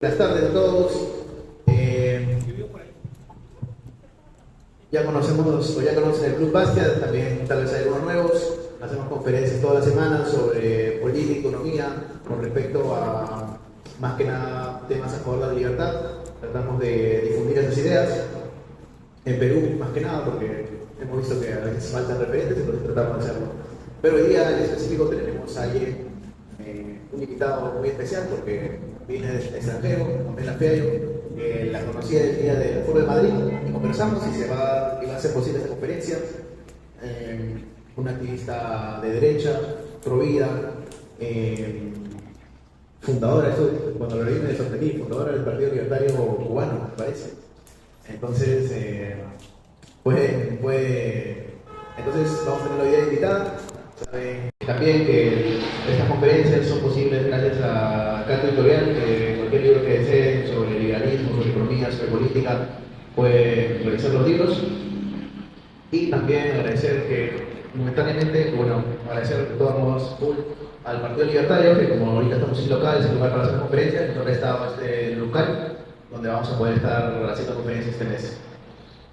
Buenas tardes a todos. Ya conocemos o ya conocen el Club Bastia, también tal vez hay algunos nuevos. Hacemos conferencias toda la semana sobre política, economía, con respecto a más que nada temas a favor de la libertad. Tratamos de difundir esas ideas en Perú, más que nada, porque hemos visto que a veces faltan referentes, entonces tratamos de hacerlo. Pero hoy día en específico tenemos a alguien, un invitado muy especial, porque viene del extranjero, Pamela Fiallo. La conocí el día del Foro de Madrid y conversamos y iba a ser posible esta conferencia. Una activista de derecha, pro vida, fundadora, eso, cuando lo leí me sorprendí, fundadora del Partido Libertario Cubano, me parece. Entonces, entonces vamos a tener la idea invitada. Saben también que estas conferencias son posibles gracias a Canto Editorial, que cualquier libro que deseen sobre liberalismo, sobre economía, sobre política, pueden realizar los libros. Y también agradecer que momentáneamente, agradecer de todos modos full al Partido Libertario, que como ahorita estamos sin local, es el lugar para hacer conferencias, nos resta este local donde vamos a poder estar haciendo conferencias este mes.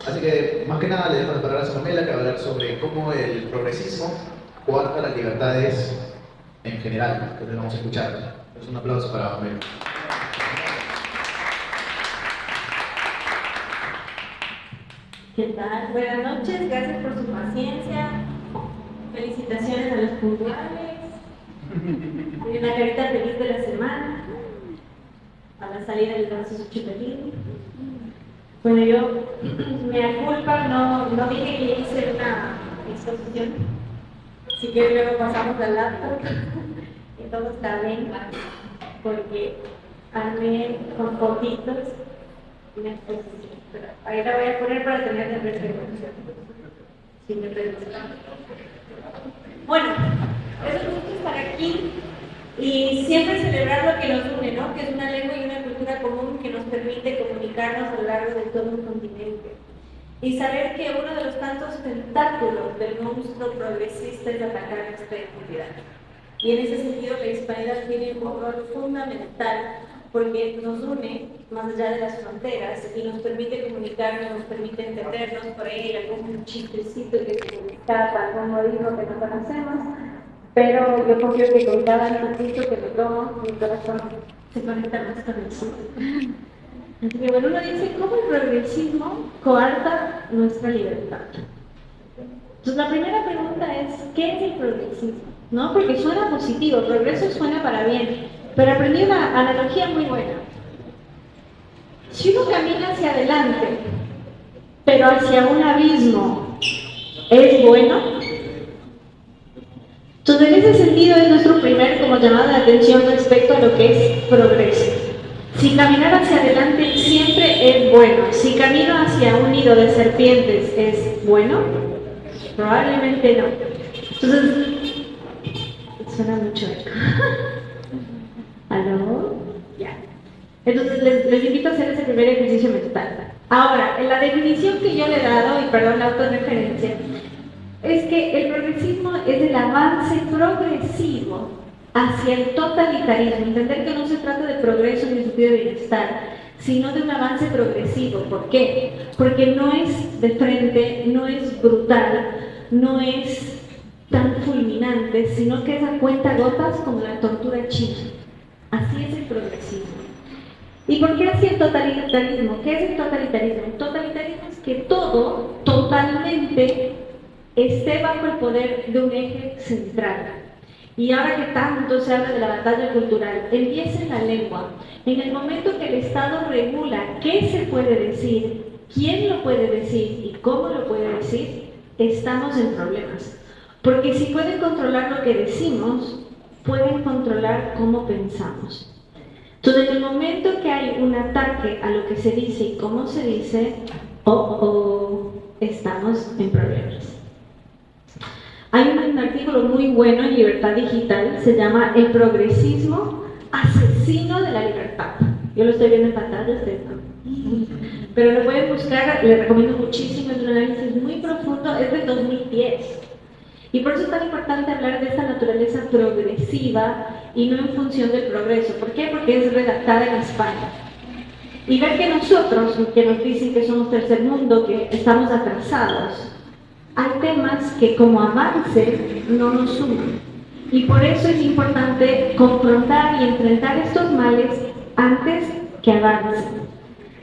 Así que, más que nada, le dejo las palabras a Pamela, que va a hablar sobre cómo el progresismo coarta las libertades en general. Entonces vamos a escuchar. Entonces, un aplauso para Pamela. ¿Qué tal? Buenas noches, gracias por su paciencia. Felicitaciones a los puntuales. Hay una carita feliz de la semana. A la salida del brazo su chupelín. Bueno, yo me culpa, no dije que hice una exposición. Así que luego pasamos al laptop. Y todo está bien, porque armé con fotitos una exposición. Pero ahí la voy a poner para tener de referencia. Si me permiten. Bueno, es un gusto estar aquí y siempre celebrar lo que nos une, ¿no? Que es una lengua y una cultura común que nos permite comunicarnos a lo largo de todo un continente. Y saber que uno de los tantos tentáculos del monstruo progresista es atacar nuestra identidad. Y en ese sentido la hispanidad tiene un rol fundamental porque nos une más allá de las fronteras y nos permite comunicarnos, nos permite entendernos. Por ahí algún chistecito que se escapa, algún modismo que no conocemos, pero yo confío que con cada poquito que me tomo, mi corazón se conecta más con el suyo. Así que bueno, uno dice, ¿cómo el progresismo coarta nuestra libertad? Entonces la primera pregunta es, ¿qué es el progresismo? ¿No? Porque suena positivo, progreso suena para bien, pero aprendí una analogía muy buena. Si uno camina hacia adelante, pero hacia un abismo, ¿es bueno? Entonces en ese sentido es nuestro primer como llamada de atención respecto a lo que es progreso. Si caminar hacia adelante siempre es bueno, si camino hacia un nido de serpientes es bueno, probablemente no. Entonces, suena mucho eco. ¿Aló? Ya. Entonces les invito a hacer ese primer ejercicio mental. Ahora, en la definición que yo le he dado, y perdón la autorreferencia, es que el progresismo es el avance progresivo hacia el totalitarismo. Entender que no se trata de progreso en el sentido de bienestar, sino de un avance progresivo. ¿Por qué? Porque no es de frente, no es brutal, no es tan fulminante, sino que es a cuentagotas como la tortura china. Así es el progresismo. ¿Y por qué así el totalitarismo? ¿Qué es el totalitarismo? El totalitarismo es que todo, totalmente, esté bajo el poder de un eje central. Y ahora que tanto se habla de la batalla cultural, empieza en la lengua. En el momento que el Estado regula qué se puede decir, quién lo puede decir y cómo lo puede decir, estamos en problemas. Porque si pueden controlar lo que decimos, pueden controlar cómo pensamos. Entonces, en el momento que hay un ataque a lo que se dice y cómo se dice, estamos en problemas. Hay un artículo muy bueno en Libertad Digital, se llama El progresismo asesino de la libertad. Yo lo estoy viendo en pantalla, ustedes no. Pero lo pueden buscar, les recomiendo muchísimo, es un análisis muy profundo, es del 2010. Y por eso es tan importante hablar de esta naturaleza progresiva y no en función del progreso. ¿Por qué? Porque es redactada en España. Y ver que nosotros, que nos dicen que somos tercer mundo, que estamos atrasados, hay temas que como avance no nos suman. Y por eso es importante confrontar y enfrentar estos males antes que avancen.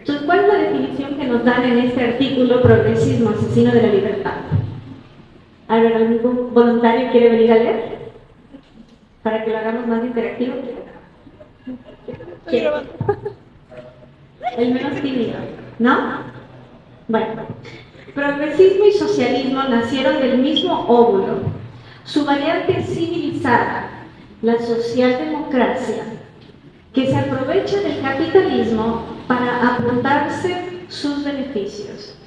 Entonces, ¿cuál es la definición que nos dan en este artículo Progresismo, asesino de la libertad? A ver, ¿algún voluntario quiere venir a leer? Para que lo hagamos más interactivo. ¿Quién? El menos tímido, ¿no? Bueno, progresismo y socialismo nacieron del mismo óvulo. Su variante civilizada, la socialdemocracia, que se aprovecha del capitalismo para apuntarse sus beneficios.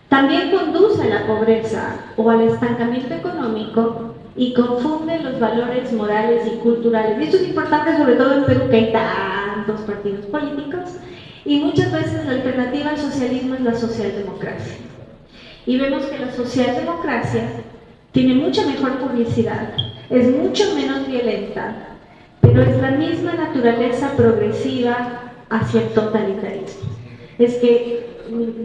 También conduce a la pobreza o al estancamiento económico y confunde los valores morales y culturales. Y esto es importante sobre todo en Perú, que hay tantos partidos políticos, y muchas veces la alternativa al socialismo es la socialdemocracia. Y vemos que la socialdemocracia tiene mucha mejor publicidad, es mucho menos violenta, pero es la misma naturaleza progresiva hacia el totalitarismo. Es que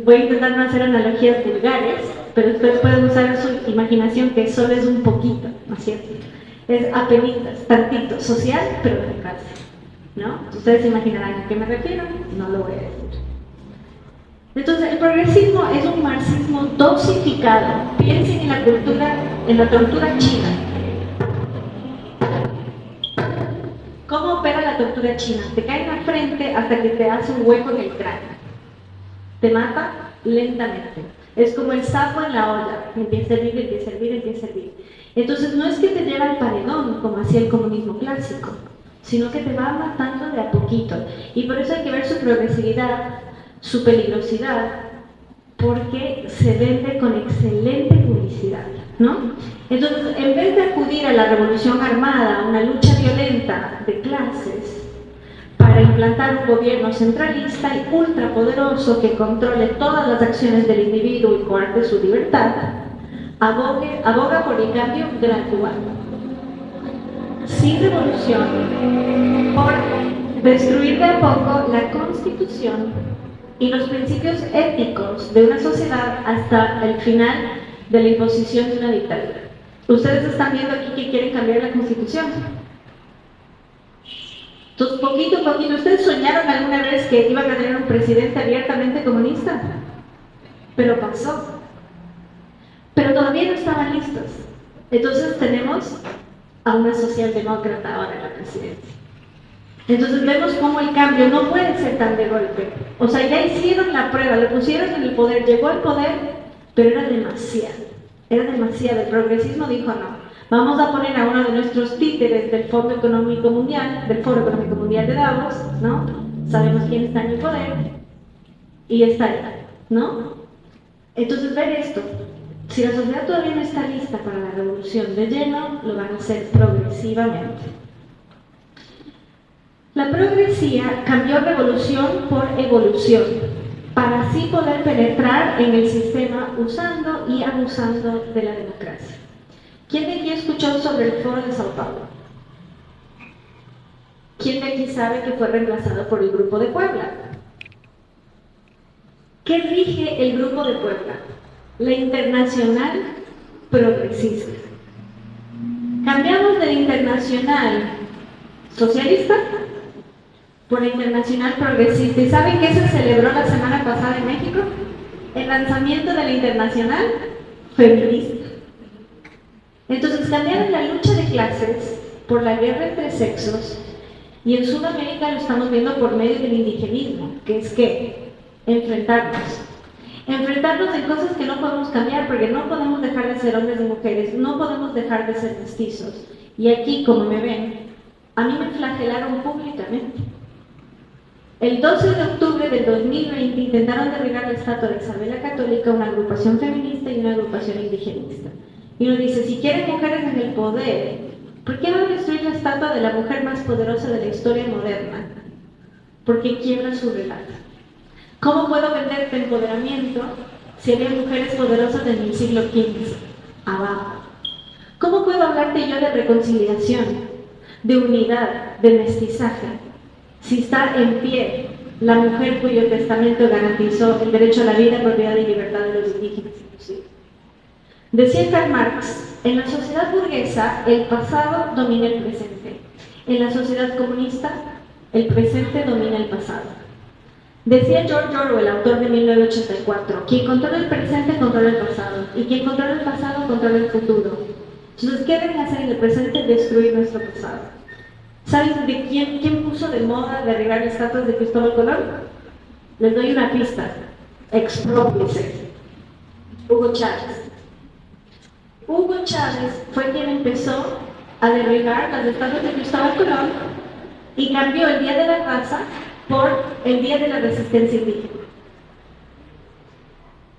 voy a intentar no hacer analogías vulgares, pero ustedes pueden usar su imaginación, que solo es un poquito, ¿no es cierto? Es apenitas, tantito, social, pero democracia, ¿no? Ustedes se imaginarán a qué me refiero, no lo voy a decir. Entonces, el progresismo es un marxismo dosificado. Piensen en la cultura, en la tortura china. ¿Cómo opera la tortura china? Te cae en la frente hasta que te hace un hueco en el cráneo. Te mata lentamente. Es como el sapo en la olla. Empieza a hervir, empieza a hervir, empieza a hervir. Entonces, no es que te lleva al paredón, como hacía el comunismo clásico, sino que te va matando de a poquito. Y por eso hay que ver su progresividad, su peligrosidad, porque se vende con excelente publicidad, ¿no? Entonces, en vez de acudir a la revolución armada, a una lucha violenta de clases, para implantar un gobierno centralista y ultrapoderoso que controle todas las acciones del individuo y coarte su libertad, aboga por el cambio gradual, sin revolución, por destruir de a poco la Constitución y los principios éticos de una sociedad hasta el final de la imposición de una dictadura. Ustedes están viendo aquí que quieren cambiar la Constitución. Entonces, poquito a poquito, ¿ustedes soñaron alguna vez que iban a tener un presidente abiertamente comunista? Pero pasó. Pero todavía no estaban listos. Entonces tenemos a una socialdemócrata ahora en la presidencia. Entonces vemos cómo el cambio no puede ser tan de golpe. O sea, ya hicieron la prueba, le pusieron en el poder, llegó al poder, pero era demasiado. Era demasiado. El progresismo dijo no. Vamos a poner a uno de nuestros títeres del Foro Económico Mundial de Davos, ¿no? Sabemos quién está en el poder y está ahí, ¿no? Entonces ver esto. Si la sociedad todavía no está lista para la revolución de lleno, lo van a hacer progresivamente. La progresía cambió revolución por evolución, para así poder penetrar en el sistema usando y abusando de la democracia. ¿Quién de aquí escuchó sobre el Foro de Sao Paulo? ¿Quién de aquí sabe que fue reemplazado por el Grupo de Puebla? ¿Qué rige el Grupo de Puebla? La Internacional Progresista. Cambiamos de la Internacional Socialista por la Internacional Progresista. ¿Y saben qué se celebró la semana pasada en México? El lanzamiento de la Internacional Feminista. Entonces cambiaron la lucha de clases por la guerra entre sexos, y en Sudamérica lo estamos viendo por medio del indigenismo, que es que enfrentarnos en cosas que no podemos cambiar, porque no podemos dejar de ser hombres y mujeres, no podemos dejar de ser mestizos. Y aquí, como me ven, a mí me flagelaron públicamente. El 12 de octubre del 2020 intentaron derribar la estatua de Isabel la Católica, una agrupación feminista y una agrupación indigenista. Y uno dice, si quieren mujeres en el poder, ¿por qué van a destruir la estatua de la mujer más poderosa de la historia moderna? Porque quiebra su relato. ¿Cómo puedo venderte empoderamiento si había mujeres poderosas en el siglo XV? Abajo. ¿Cómo puedo hablarte yo de reconciliación, de unidad, de mestizaje, si está en pie la mujer cuyo testamento garantizó el derecho a la vida, propiedad y libertad de los indígenas? Decía Karl Marx, en la sociedad burguesa el pasado domina el presente, en la sociedad comunista el presente domina el pasado. Decía George Orwell, autor de 1984, quien controla el presente controla el pasado, y quien controla el pasado controla el futuro. Entonces, ¿qué deben hacer en el presente? Destruir nuestro pasado. ¿Saben de quién puso de moda derribar estatuas de Cristóbal Colón? Les doy una pista. Exprópiese. Hugo Chávez. Hugo Chávez fue quien empezó a derribar las estatuas de Cristóbal Colón y cambió el Día de la Raza por el Día de la Resistencia Indígena.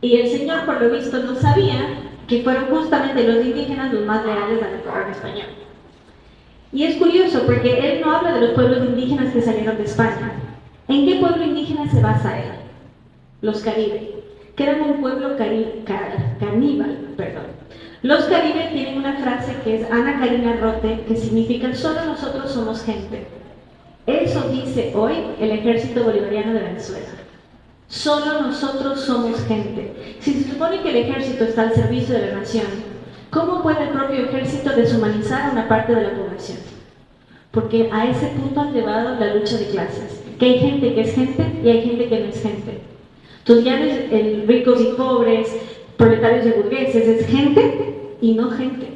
Y el señor, por lo visto, no sabía que fueron justamente los indígenas los más leales a la corona española. Y es curioso porque él no habla de los pueblos indígenas que salieron de España. ¿En qué pueblo indígena se basa él? Los Caribe, que eran un pueblo caníbal, perdón. Los Caribe tienen una frase que es Ana Karina Rote, que significa solo nosotros somos gente. Eso dice hoy el ejército bolivariano de Venezuela. Solo nosotros somos gente. Si se supone que el ejército está al servicio de la nación, ¿cómo puede el propio ejército deshumanizar a una parte de la población? Porque a ese punto han llevado la lucha de clases. Que hay gente que es gente y hay gente que no es gente. Entonces ya no es ricos y pobres, proletarios y burgueses, es gente y no gente.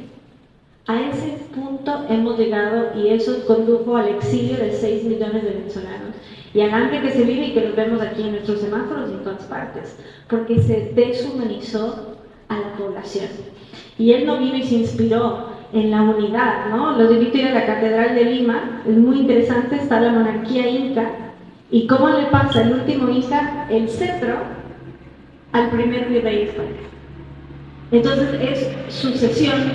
A ese punto hemos llegado y eso condujo al exilio de 6 millones de venezolanos y al hambre que se vive y que los vemos aquí en nuestros semáforos y en todas partes, porque se deshumanizó a la población. Y él no vino y se inspiró en la unidad, ¿no? Los invito a ir a la Catedral de Lima, es muy interesante, está la monarquía inca, y cómo le pasa el último inca el cetro al primer virrey español. Entonces es sucesión,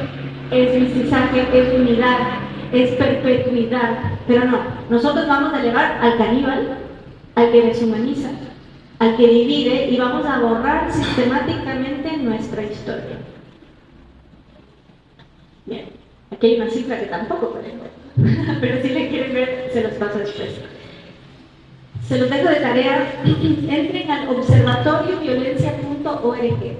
es mestizaje, es unidad, es perpetuidad, pero no, nosotros vamos a elevar al caníbal, al que deshumaniza, al que divide y vamos a borrar sistemáticamente nuestra historia. Bien, aquí hay una cifra que tampoco pueden ver, pero si le quieren ver, se los paso después. Se los dejo de tarea, entren al observatorioviolencia.org.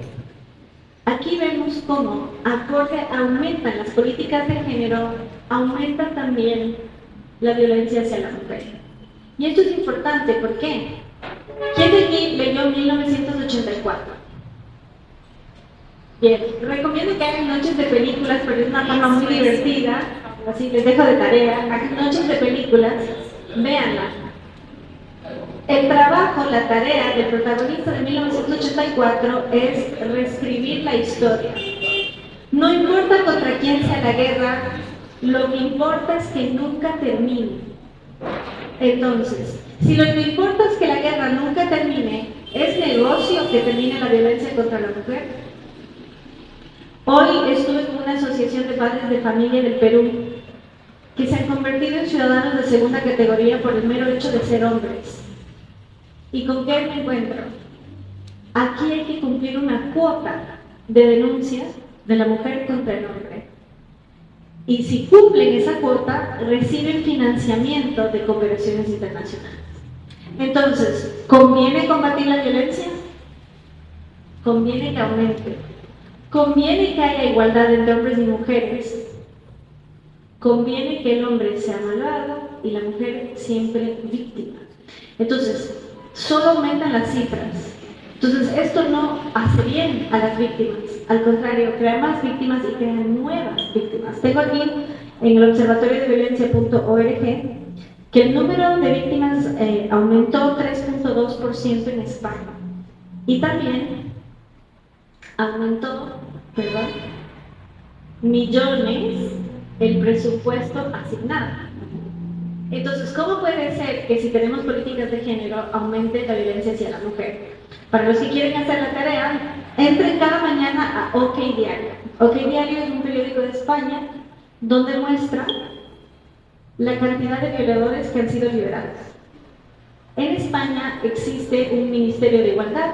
Aquí vemos cómo, acorde aumentan las políticas de género, aumenta también la violencia hacia la mujer. Y esto es importante, ¿por qué? ¿Quién de aquí leyó 1984? Bien, recomiendo que hagan noches de películas, porque es una forma muy divertida, así les dejo de tarea, hagan noches de películas, véanla. El trabajo, la tarea del protagonista de 1984 es reescribir la historia. No importa contra quién sea la guerra, lo que importa es que nunca termine. Entonces, si lo que importa es que la guerra nunca termine, ¿es negocio que termine la violencia contra la mujer? Hoy estuve con una asociación de padres de familia del Perú que se han convertido en ciudadanos de segunda categoría por el mero hecho de ser hombres. ¿Y con qué me encuentro? Aquí hay que cumplir una cuota de denuncias de la mujer contra el hombre. Y si cumplen esa cuota, reciben financiamiento de cooperaciones internacionales. Entonces, ¿conviene combatir la violencia? Conviene que aumente. Conviene que haya igualdad entre hombres y mujeres. Conviene que el hombre sea malvado y la mujer siempre víctima. Entonces, solo aumentan las cifras. Entonces, esto no hace bien a las víctimas. Al contrario, crea más víctimas y crea nuevas víctimas. Tengo aquí en el observatorioviolencia.org que el número de víctimas aumentó 3.2% en España. Y también aumentó, millones el presupuesto asignado. Entonces, ¿cómo puede ser que si tenemos políticas de género aumente la violencia hacia la mujer? Para los que quieren hacer la tarea, entren cada mañana a OK Diario. OK Diario es un periódico de España donde muestra la cantidad de violadores que han sido liberados. En España existe un Ministerio de Igualdad.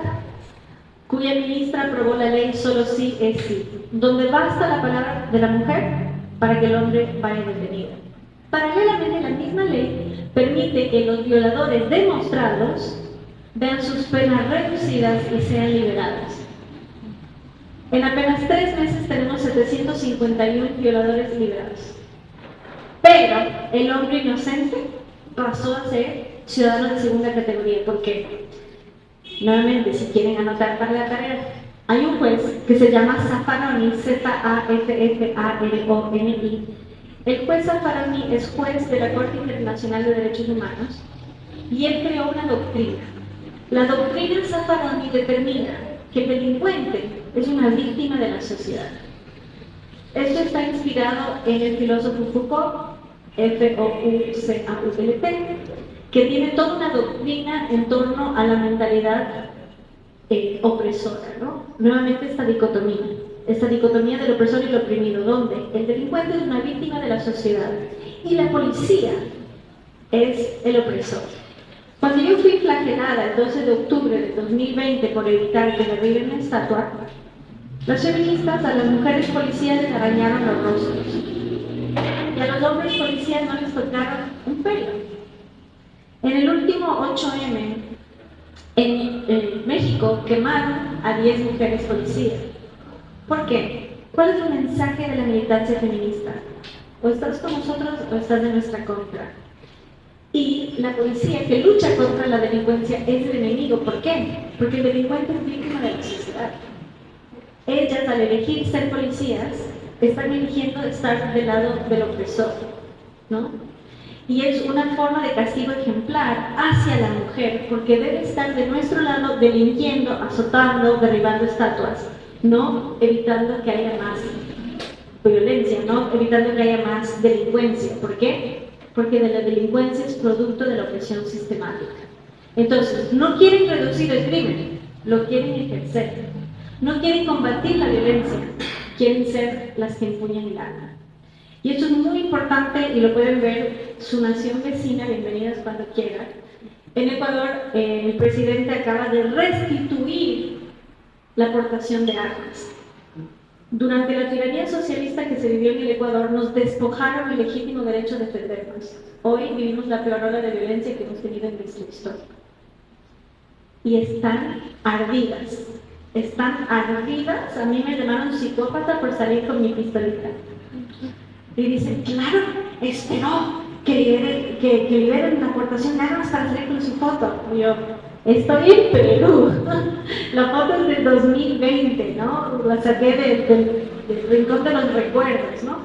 cuya ministra aprobó la ley solo sí es sí, donde basta la palabra de la mujer para que el hombre vaya detenido. Paralelamente, la misma ley permite que los violadores demostrados vean sus penas reducidas y sean liberados. En apenas 3 meses tenemos 751 violadores liberados. Pero el hombre inocente pasó a ser ciudadano de segunda categoría. ¿Por qué? Nuevamente, si quieren anotar para la tarea, hay un juez que se llama Zaffaroni, Zaffaroni. El juez Zaffaroni es juez de la Corte Internacional de Derechos Humanos y él creó una doctrina. La doctrina Zaffaroni determina que el delincuente es una víctima de la sociedad. Esto está inspirado en el filósofo Foucault, F-O-U-C-A-U-L-T, que tiene toda una doctrina en torno a la mentalidad opresora, ¿no? Nuevamente esta dicotomía del opresor y el oprimido, donde el delincuente es una víctima de la sociedad y la policía es el opresor. Cuando yo fui flagelada el 12 de octubre de 2020 por evitar que derriben una estatua, las feministas a las mujeres policías les arañaron los rostros y a los hombres policías no les tocaron un pelo. En el último 8M en México quemaron a 10 mujeres policías. ¿Por qué? ¿Cuál es el mensaje de la militancia feminista? O estás con nosotros o estás de nuestra contra. Y la policía que lucha contra la delincuencia es el enemigo. ¿Por qué? Porque el delincuente es víctima de la sociedad. Ellas, al elegir ser policías, están eligiendo estar del lado del opresor, ¿no? Y es una forma de castigo ejemplar hacia la mujer, porque debe estar de nuestro lado delinquiendo, azotando, derribando estatuas, no evitando que haya más violencia, no evitando que haya más delincuencia. ¿Por qué? Porque de la delincuencia es producto de la opresión sistemática. Entonces, no quieren reducir el crimen, lo quieren ejercer. No quieren combatir la violencia, quieren ser las que empuñan el arma. Y esto es muy importante y lo pueden ver, su nación vecina, bienvenidas cuando quieran. En Ecuador, el presidente acaba de restituir la aportación de armas. Durante la tiranía socialista que se vivió en el Ecuador, nos despojaron el legítimo derecho a defendernos. Hoy vivimos la peor ola de violencia que hemos tenido en nuestra historia. Y están ardidas. Están ardidas. A mí me llamaron psicópata por salir con mi pistolita. Y dicen, claro, esperó que liberen la aportación de armas para salir con su foto. Y yo, estoy en Perú. La foto es del 2020, ¿no? La saqué del rincón de los recuerdos, ¿no?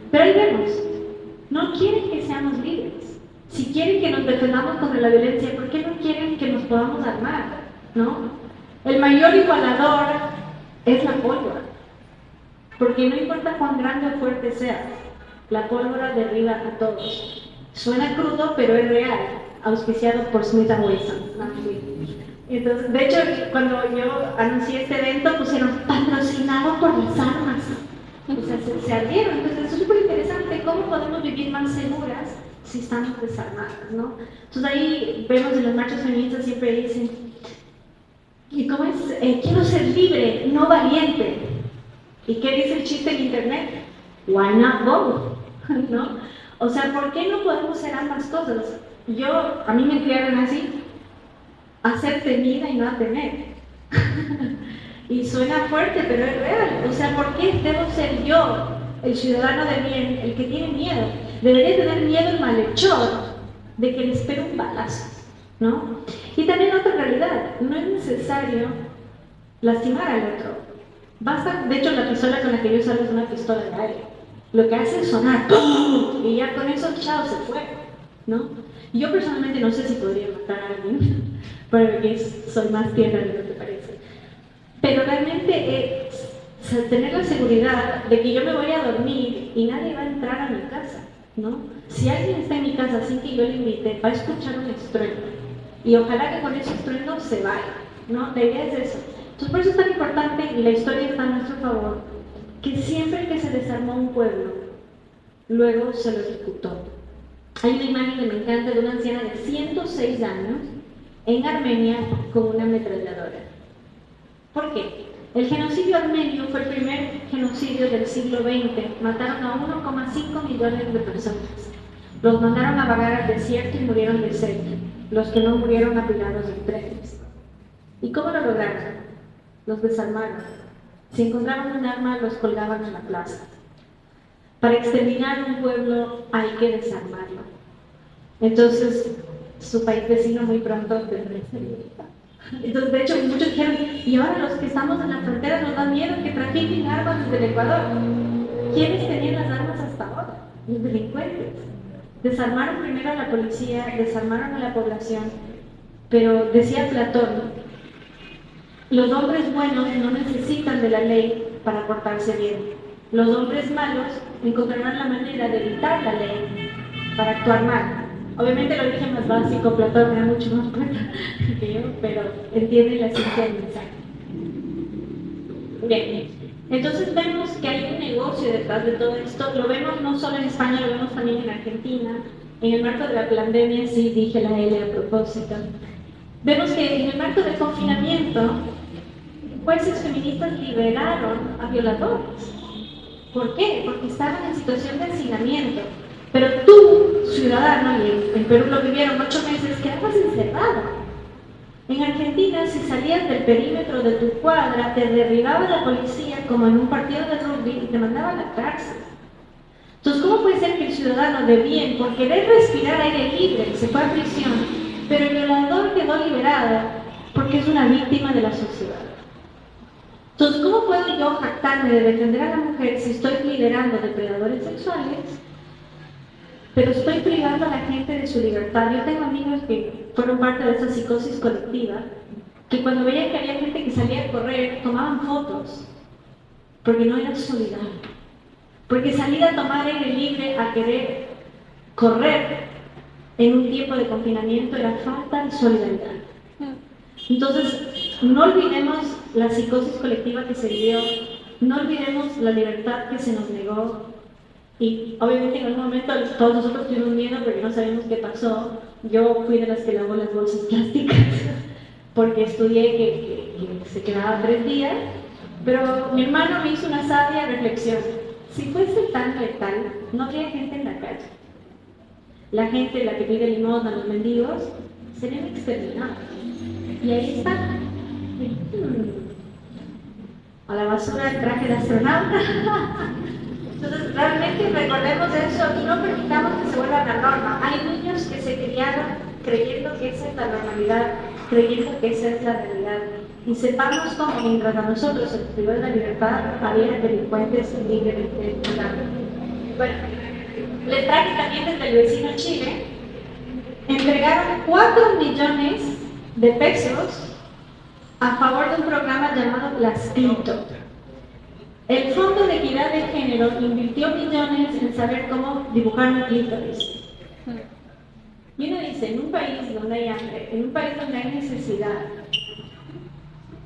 Pero ahí vemos, no quieren que seamos libres. Si quieren que nos defendamos contra la violencia, ¿por qué no quieren que nos podamos armar, ¿no? El mayor igualador es la pólvora. Porque no importa cuán grande o fuerte sea, la pólvora derriba a todos. Suena crudo, pero es real, auspiciado por Smith & Wesson. Entonces, de hecho, cuando yo anuncié este evento, pusieron patrocinado por las armas. O sea, se ardieron. Entonces, es súper interesante cómo podemos vivir más seguras si estamos desarmadas, ¿no? Entonces, ahí vemos en las marchas feministas siempre dicen, ¿y cómo es? Quiero ser libre, no valiente. ¿Y qué dice el chiste en internet? Why not both? ¿No? O sea, ¿por qué no podemos ser ambas cosas? A mí me criaron así, a ser temida y no a temer. Y suena fuerte, pero es real. O sea, ¿por qué debo ser yo, el ciudadano de bien, el que tiene miedo? Debería tener miedo el malhechor de que le espere un balazo, ¿no? Y también otra realidad, no es necesario lastimar al otro. Basta, de hecho, la pistola con la que yo salgo es una pistola de aire. Lo que hace es sonar, ¡pum! Y ya con eso, chao, se fue, ¿no? Yo personalmente no sé si podría matar a alguien, porque soy más tierna de lo que parece. Pero realmente tener la seguridad de que yo me voy a dormir y nadie va a entrar a mi casa, ¿no? Si alguien está en mi casa sin que yo le invite, va a escuchar un estruendo. Y ojalá que con ese estruendo se vaya, ¿no? La idea es eso. Entonces, por eso es tan importante, y la historia está a nuestro favor, que siempre que se desarmó un pueblo, luego se lo ejecutó. Hay una imagen que me encanta de una anciana de 106 años en Armenia con una ametralladora. ¿Por qué? El genocidio armenio fue el primer genocidio del siglo XX. Mataron a 1,5 millones de personas. Los mandaron a vagar al desierto y murieron de sed. Los que no murieron apilados en trenes. ¿Y cómo lo lograron? Los desarmaron. Si encontraban un arma, los colgaban en la plaza. Para exterminar un pueblo hay que desarmarlo. Entonces, su país vecino muy pronto tendrá esa libertad. Entonces, de hecho, muchos dijeron, y ahora los que estamos en la frontera nos da miedo que trafiquen armas desde el Ecuador. ¿Quiénes tenían las armas hasta ahora? Los delincuentes. Desarmaron primero a la policía, desarmaron a la población, pero decía Platón, los hombres buenos no necesitan de la ley para portarse bien. Los hombres malos encontrarán la manera de evitar la ley para actuar mal. Obviamente lo dije más básico, Platón era mucho más fuerte que yo, pero entiende la esencia del mensaje. Bien, entonces vemos que hay un negocio detrás de todo esto. Lo vemos no solo en España, lo vemos también en Argentina. En el marco de la pandemia, sí dije la L a propósito. Vemos que en el marco del confinamiento, jueces feministas liberaron a violadores. ¿Por qué? Porque estaban en situación de hacinamiento. Pero tú, ciudadano, y en Perú lo vivieron 8 meses, quedabas encerrado. En Argentina, si salías del perímetro de tu cuadra, te derribaba la policía como en un partido de rugby y te mandaba a la cárcel. Entonces, ¿cómo puede ser que el ciudadano de bien, por querer respirar aire libre, se fue a prisión, pero el violador quedó liberado porque es una víctima de la sociedad? Entonces, ¿cómo puedo yo jactarme de defender a la mujer si estoy liderando depredadores sexuales, pero estoy privando a la gente de su libertad? Yo tengo amigos que fueron parte de esa psicosis colectiva, que cuando veían que había gente que salía a correr, tomaban fotos, porque no eran solidarios. Porque salir a tomar aire libre, a querer correr en un tiempo de confinamiento era falta de solidaridad. Entonces, no olvidemos la psicosis colectiva que se vivió, no olvidemos la libertad que se nos negó. Y obviamente en algún momento todos nosotros tuvimos miedo porque no sabíamos qué pasó. Yo fui de las que lavó las bolsas plásticas porque estudié que se quedaba 3 días, pero mi hermano me hizo una sabia reflexión. Si fuese tan letal, no habría gente en la calle. La gente, la que pide limosna, los mendigos, serían exterminados. Y ahí está. A la basura el traje de astronauta. Entonces, realmente recordemos eso y no permitamos que se vuelva la norma. Hay niños que se criaron creyendo que esa es la normalidad, creyendo que esa es la realidad. Y sepamos cómo, mientras a nosotros se nos privó de la libertad, había delincuentes libremente jugando. Bueno, les traje también desde el vecino Chile. Entregaron 4 millones de pesos a favor de un programa llamado Plasquito. El Fondo de Equidad de Género invirtió millones en saber cómo dibujar un clítoris. Y uno dice, en un país donde hay hambre, en un país donde hay necesidad,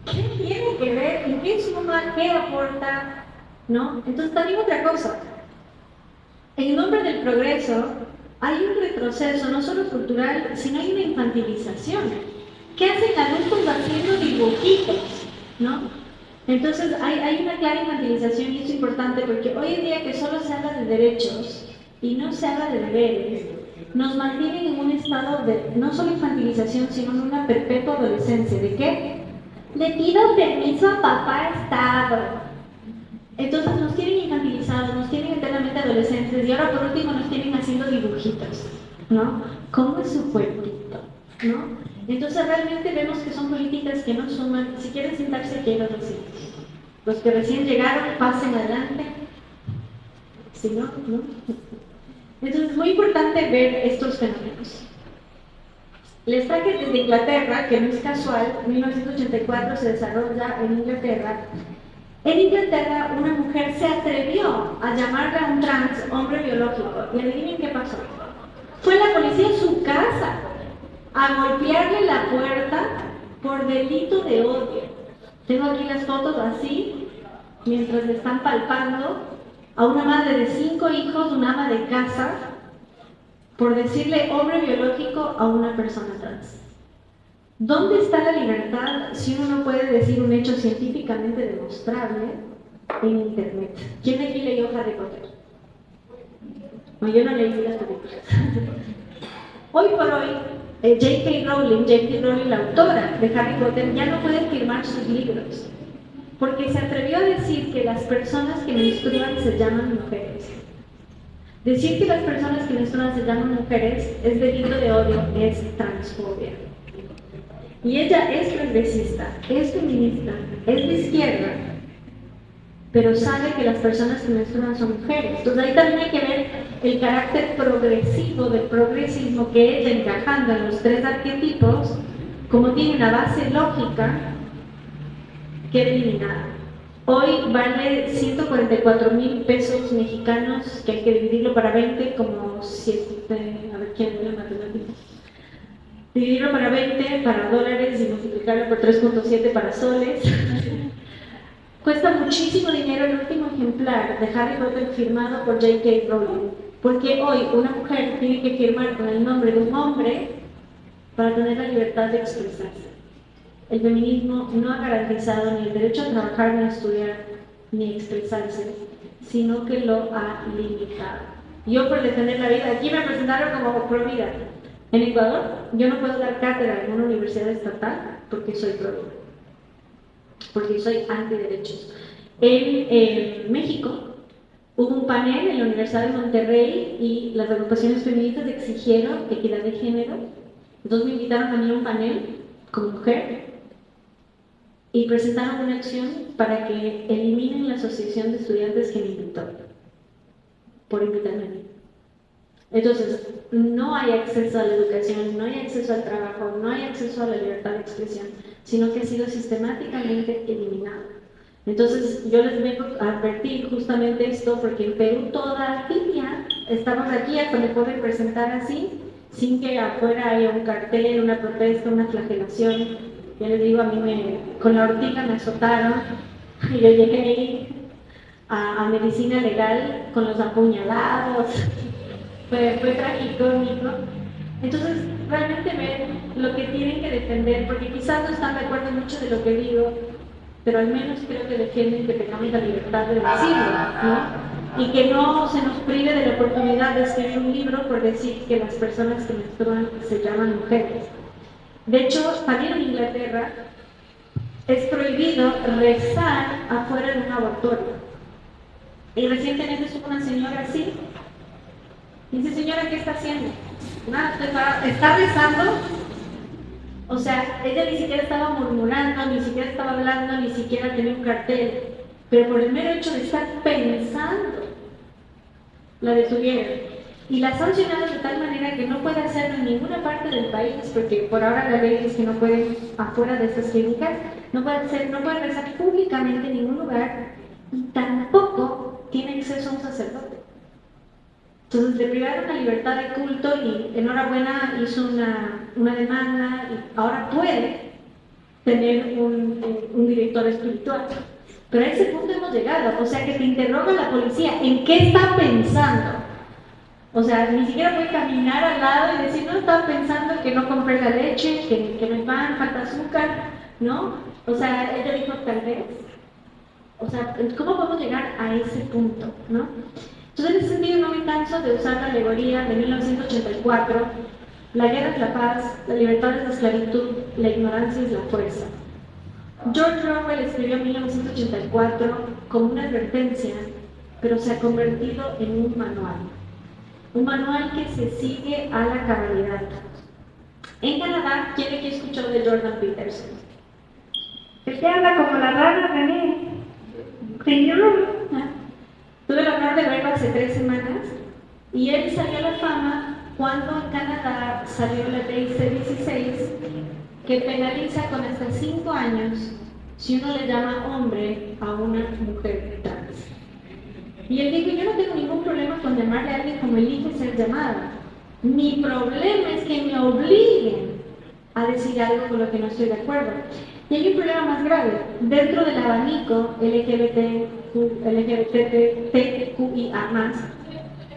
¿qué tiene que ver? ¿En qué suma? ¿Qué aporta? ¿No? Entonces también otra cosa. En nombre del progreso hay un retroceso no solo cultural, sino hay una infantilización. ¿Qué hacen adultos haciendo dibujitos? ¿No? Entonces hay una clara infantilización y es importante porque hoy en día que solo se habla de derechos y no se habla de deberes, nos mantienen en un estado de no solo infantilización, sino en una perpetua adolescencia. ¿De qué? Le pido permiso a papá Estado. Entonces nos tienen infantilizados, nos tienen eternamente adolescentes y ahora por último nos tienen haciendo dibujitos, ¿no? ¿Cómo es su cuerpito? ¿No? Entonces realmente vemos que son políticas que no suman. Si quieren sentarse aquí los recintos, los que recién llegaron pasen adelante, si no, no. Entonces es muy importante ver estos fenómenos. Les traje desde Inglaterra, que no es casual, 1984 se desarrolla en Inglaterra. En Inglaterra una mujer se atrevió a llamarle a un trans hombre biológico y adivinen qué pasó. Fue la policía a su casa a golpearle la puerta por delito de odio. Tengo aquí las fotos así, mientras le están palpando a una madre de 5 hijos, una ama de casa, por decirle hombre biológico a una persona trans. ¿Dónde está la libertad si uno no puede decir un hecho científicamente demostrable en Internet? ¿Quién de aquí leyó Harry Potter? No, yo no leí las películas. Hoy por hoy, J.K. Rowling, la autora de Harry Potter, ya no puede firmar sus libros porque se atrevió a decir que las personas que menstruan se llaman mujeres. Decir que las personas que menstruan se llaman mujeres es delito de odio, es transfobia. Y ella es progresista, es feminista, es de izquierda, pero sabe que las personas que menstruan son mujeres. Entonces ahí también hay que ver el carácter progresivo del progresismo que ella, encajando en los tres arquetipos, como tiene una base lógica, queda eliminada. Hoy vale 144,000 pesos mexicanos, que hay que dividirlo para 20, como 7, a ver quién es la matemática. Dividirlo para 20, para dólares, y multiplicarlo por 3.7 para soles. Cuesta muchísimo dinero el último ejemplar de Harry Potter firmado por J.K. Rowling, porque hoy una mujer tiene que firmar con el nombre de un hombre para tener la libertad de expresarse. El feminismo no ha garantizado ni el derecho a trabajar, ni a estudiar, ni a expresarse, sino que lo ha limitado. Yo, por defender la vida, aquí me presentaron como pro vida. En Ecuador, yo no puedo dar cátedra en una universidad estatal porque soy pro vida, porque soy antiderechos. En México hubo un panel en la Universidad de Monterrey y las agrupaciones feministas exigieron equidad de género. Entonces me invitaron a mí a un panel como mujer y presentaron una acción para que eliminen la asociación de estudiantes que me invitó por invitarme a mí. Entonces, no hay acceso a la educación, no hay acceso al trabajo, no hay acceso a la libertad de expresión, sino que ha sido sistemáticamente eliminado. Entonces, yo les vengo a advertir justamente esto, porque en Perú todavía estamos aquí hasta me pueden presentar así, sin que afuera haya un cartel, una protesta, una flagelación. Ya les digo, a mí con la ortiga me azotaron y yo llegué ahí a medicina legal con los apuñalados. Fue tragicómico. Entonces, realmente ven lo que tienen que defender, porque quizás no están de acuerdo mucho de lo que digo, pero al menos creo que defienden que tengamos la libertad de decirlo, ¿no? Y que no se nos prive de la oportunidad de escribir un libro por decir que las personas que menstruan se llaman mujeres. De hecho, también en Inglaterra es prohibido rezar afuera de un abortorio. Y recientemente estuvo una señora así. Dice, señora, ¿qué está haciendo? Nada, está rezando. O sea, ella ni siquiera estaba murmurando, ni siquiera estaba hablando, ni siquiera tenía un cartel. Pero por el mero hecho de estar pensando, la detuvieron. Y la sancionaron de tal manera que no puede hacerlo en ninguna parte del país, porque por ahora la ley es que no pueden, afuera de estas clínicas, no pueden rezar públicamente en ningún lugar, y tampoco tiene acceso a un sacerdote. Entonces le privaron la libertad de culto y enhorabuena hizo una demanda y ahora puede tener un director espiritual. Pero a ese punto hemos llegado, o sea que te interroga la policía, ¿en qué está pensando? O sea, ni siquiera puede caminar al lado y decir, no, estaba pensando que no compré la leche, que no hay pan, falta azúcar, ¿no? O sea, ella dijo, tal vez. O sea, ¿cómo podemos llegar a ese punto, no? Entonces, en ese sentido, no me canso de usar la alegoría de 1984, la guerra es la paz, la libertad es la esclavitud, la ignorancia es la fuerza. George Orwell escribió en 1984 como una advertencia, pero se ha convertido en un manual que se sigue a la cabalidad. En Canadá, ¿quién aquí escuchó de Jordan Peterson? El que habla como la rana, René. Señor. Tuve el honor de verlo hace 3 semanas y él salió a la fama cuando en Canadá salió la ley C-16 que penaliza con hasta 5 años si uno le llama hombre a una mujer trans. Y él dijo, yo no tengo ningún problema con llamarle a alguien como elige ser llamada. Mi problema es que me obliguen a decir algo con lo que no estoy de acuerdo. Y hay un problema más grave. Dentro del abanico LGBTQIA+,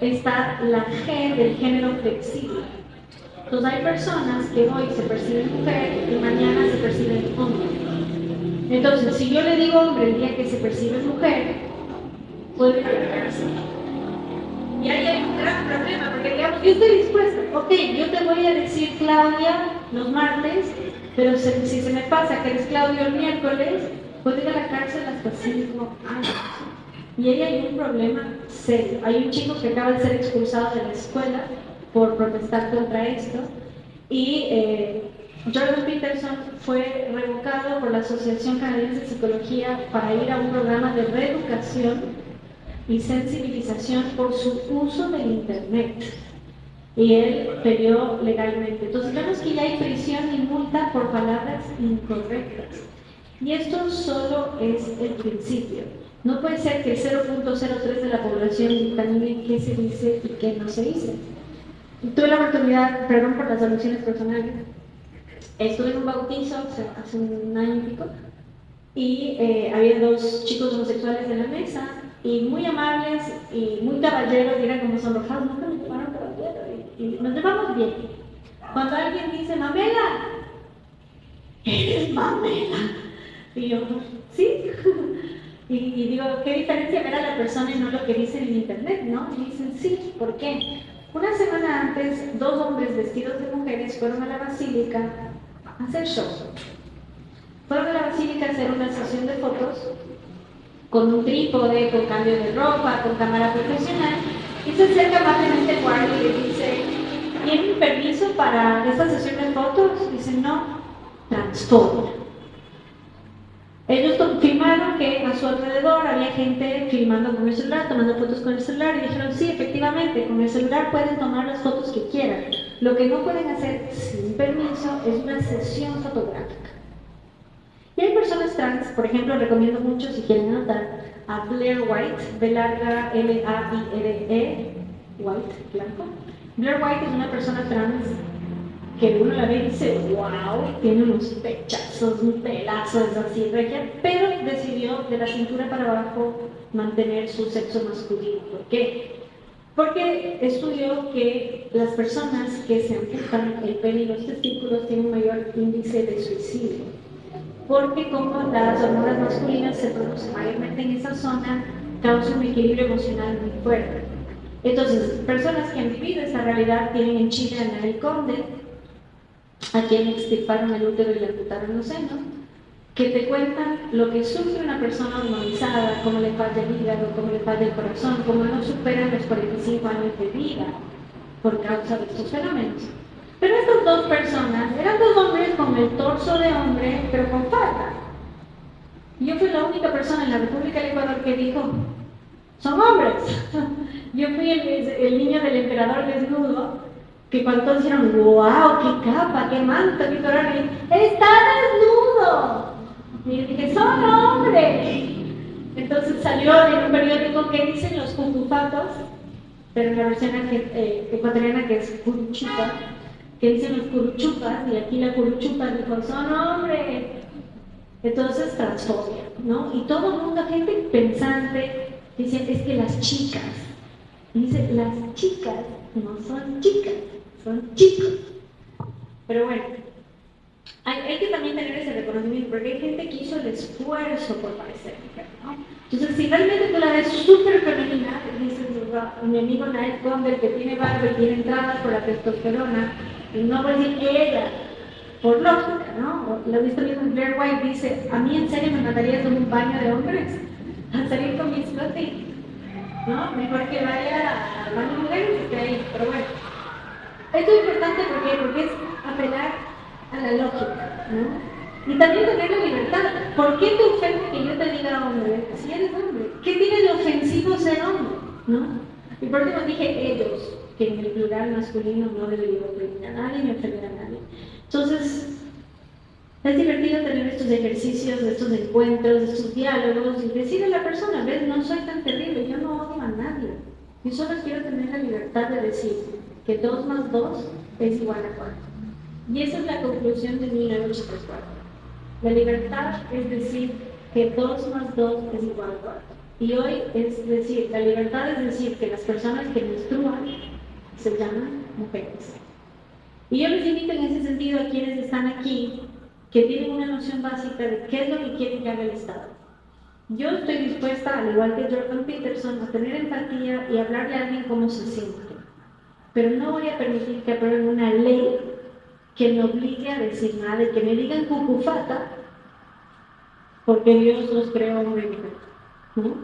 está la G del género flexible. Entonces hay personas que hoy se perciben mujer y mañana se perciben hombre. Entonces, si yo le digo hombre el día que se percibe mujer, puede equivocarse. Y ahí hay un gran problema, porque digamos, yo estoy dispuesta, ok, yo te voy a decir Claudia los martes, pero si se me pasa que eres Claudio el miércoles, puedo ir a la cárcel hasta 5 años. Y ahí hay un problema serio. Hay un chico que acaba de ser expulsado de la escuela por protestar contra esto, y Jordan Peterson fue revocado por la Asociación Canadiense de Psicología para ir a un programa de reeducación y sensibilización por su uso del internet, y él peleó legalmente. Entonces vemos que ya hay prisión y multa por palabras incorrectas, y esto solo es el principio. No puede ser que el 0.03 de la población dictamine qué se dice y qué no se dice. Tuve la oportunidad, perdón por las alusiones personales, estuve en un bautizo hace un año y pico, y había 2 chicos homosexuales en la mesa, y muy amables y muy caballeros, y eran como sonrojados, nunca nos llamaron caballero, y nos llevamos bien. Cuando alguien dice, Mamela, ¿eres Mamela? Y yo, sí. Y digo, ¿qué diferencia ver a la persona y no lo que dice en internet, no? Y dicen, sí, ¿por qué? Una semana antes, 2 hombres vestidos de mujeres fueron a la basílica a hacer show. Fueron a la basílica a hacer una sesión de fotos con un trípode, con cambio de ropa, con cámara profesional, y se acerca amablemente el guardia y le dice, ¿tienen permiso para esta sesión de fotos? Dicen, no, transfobia. Ellos filmaron que a su alrededor había gente filmando con el celular, tomando fotos con el celular, y dijeron, sí, efectivamente, con el celular pueden tomar las fotos que quieran. Lo que no pueden hacer sin permiso es una sesión fotográfica. Y hay personas trans, por ejemplo, recomiendo mucho, si quieren anotar, a Blair White, B larga L-A-I-R-E, White, blanco. Blair White es una persona trans que uno la ve y dice, wow, tiene unos pechazos, un pelazo, es así, regia, pero decidió de la cintura para abajo mantener su sexo masculino. ¿Por qué? Porque estudió que las personas que se amputan el pene y los testículos tienen un mayor índice de suicidio, porque como las hormonas masculinas se producen mayormente en esa zona, causa un equilibrio emocional muy fuerte. Entonces, personas que han vivido esta realidad tienen en Chile a Nael Conde, a quien extirparon el útero y le amputaron los senos, que te cuentan lo que sufre una persona hormonizada, cómo le falla el hígado, cómo le falla el corazón, cómo no superan los 45 años de vida por causa de estos fenómenos. Pero estas 2 personas eran 2 hombres con el torso de hombre, pero con falda. Y yo fui la única persona en la República del Ecuador que dijo, son hombres. Yo fui el niño del emperador desnudo, que cuando todos dijeron, wow, qué capa, qué manto, qué corona, está desnudo. Y yo dije, son hombres. Entonces salió en un periódico que dicen los cucufatos, pero en la versión ecuatoriana, que es curuchupa, que dicen los curuchupas, y aquí la curuchupa dijo, son hombres. Entonces, transfobia, ¿no? Y todo el mundo, gente pensante, dice, es que las chicas, y dice, las chicas no son chicas, son chicos. Pero bueno, hay que también tener ese reconocimiento, porque hay gente que hizo el esfuerzo por parecer mujer, ¿no? Entonces, si realmente tú la ves súper femenina, dices, mi amigo Nael Conde, que tiene barba y tiene entradas por la testosterona, y no voy a decir que ella, por lógica, ¿no? Lo he visto mismo, Blair White dice, a mí en serio me mandarías en un baño de hombres a salir con mi escote, ¿no? Mejor que vaya al baño de mujeres y esté ahí. Pero bueno, esto es importante porque es apelar a la lógica, ¿no? Y también tener la libertad. ¿Por qué te ofende que yo te diga hombre si eres hombre? ¿Qué tiene de ofensivo ser hombre, no? Y por último dije ellos, que en el plural masculino no debería ofender a nadie ni ofender a nadie. Entonces, es divertido tener estos ejercicios, estos encuentros, estos diálogos y decirle a la persona, ves, no soy tan terrible, yo no odio a nadie. Yo solo quiero tener la libertad de decir que 2 más 2 es igual a 4. Y esa es la conclusión de 1984. La libertad es decir que 2 más 2 es igual a 4. Y hoy es decir, la libertad es decir que las personas que menstruan se llaman mujeres. Y yo les invito en ese sentido a quienes están aquí, que tienen una noción básica de qué es lo que quieren que haga el Estado. Yo estoy dispuesta, al igual que Jordan Peterson, a tener empatía y hablarle a alguien cómo se siente. Pero no voy a permitir que aprueben una ley que me obligue a decir nada y que me digan cucufata porque Dios los creó hombre y mujer, ¿no?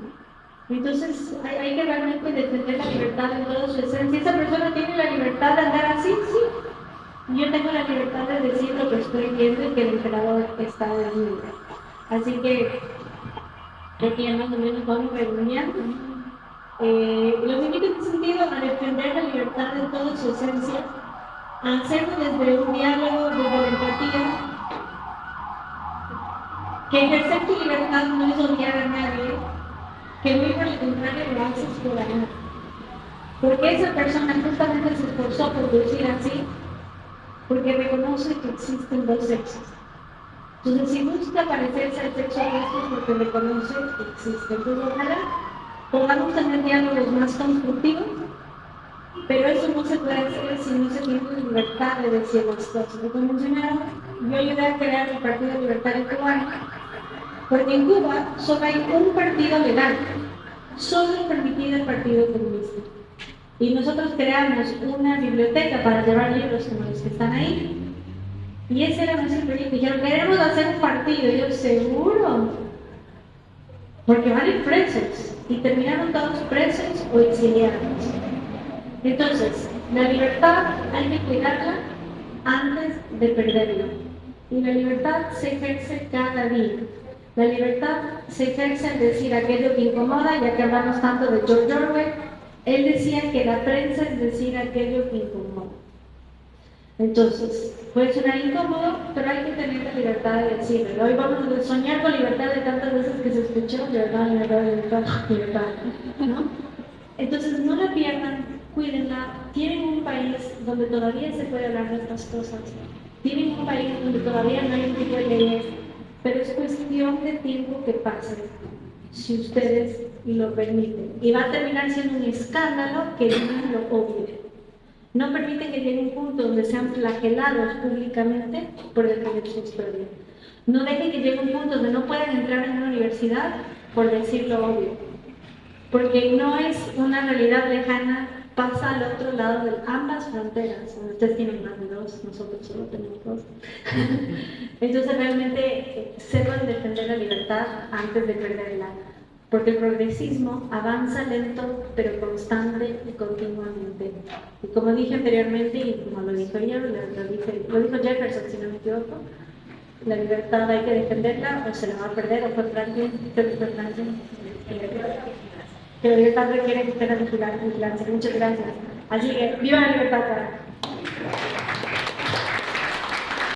Entonces hay que realmente defender la libertad en toda su esencia. Esa persona tiene la libertad de andar así, sí. Yo tengo la libertad de decir lo que estoy viendo y que el emperador está en mí. Así que creo que ya más o menos vamos redondeando. Los invito en ese sentido a defender la libertad en toda su esencia, a hacerlo desde un diálogo, desde la empatía, que ejercer tu libertad no es odiar a nadie, que muy por el contrario lo haces por amor. Porque esa persona justamente se esforzó por decir así, porque reconoce que existen dos sexos. Entonces, si busca parecerse al sexo opuesto es porque reconoce que existe. Entonces, ojalá podamos tener diálogos más constructivos, pero eso no se puede hacer si no se tiene libertad de decir las cosas. Como mencionaron, yo ayudé a crear el Partido Libertario Cubano, porque en Cuba solo hay un partido legal, solo permitido el Partido Comunista. Y nosotros creamos una biblioteca para llevar libros como los que están ahí. Y ese era nuestro proyecto. Dijeron, queremos hacer un partido. Y yo, ¿seguro? Porque van a ir presos. Y terminaron todos presos o exiliados. Entonces, la libertad hay que cuidarla antes de perderla. Y la libertad se ejerce cada día. La libertad se ejerce al decir aquello que incomoda, ya que hablamos tanto de George Orwell. Él decía que la prensa es decir aquello que incomoda. Entonces, puede sonar incómodo, pero hay que tener la libertad de decirlo. Hoy vamos a soñar con libertad de tantas veces que se escuchó, libertad, libertad, libertad, libertad, ¿no? Entonces, no la pierdan, cuídenla. Tienen un país donde todavía se puede hablar de estas cosas. Tienen un país donde todavía no hay un tipo de leyes, pero es cuestión de tiempo que pase, si ustedes lo permiten. Y va a terminar siendo un escándalo que no lo obvien. No permiten que llegue un punto donde sean flagelados públicamente por defender su historia. No dejen que llegue un punto donde no puedan entrar en una universidad por decir lo obvio. Porque no es una realidad lejana, pasa al otro lado de ambas fronteras. Ustedes tienen más de dos, nosotros solo tenemos dos. Entonces realmente sepan defender la libertad antes de perderla. Porque el progresismo avanza lento, pero constante y continuamente. Y como dije anteriormente, y como lo dijo yo, lo dijo Jefferson, si no me equivoco, la libertad hay que defenderla o se la va a perder, o fue Franklin, que la libertad requiere que esté la vigilancia. Muchas gracias. Así que, ¡viva la libertad!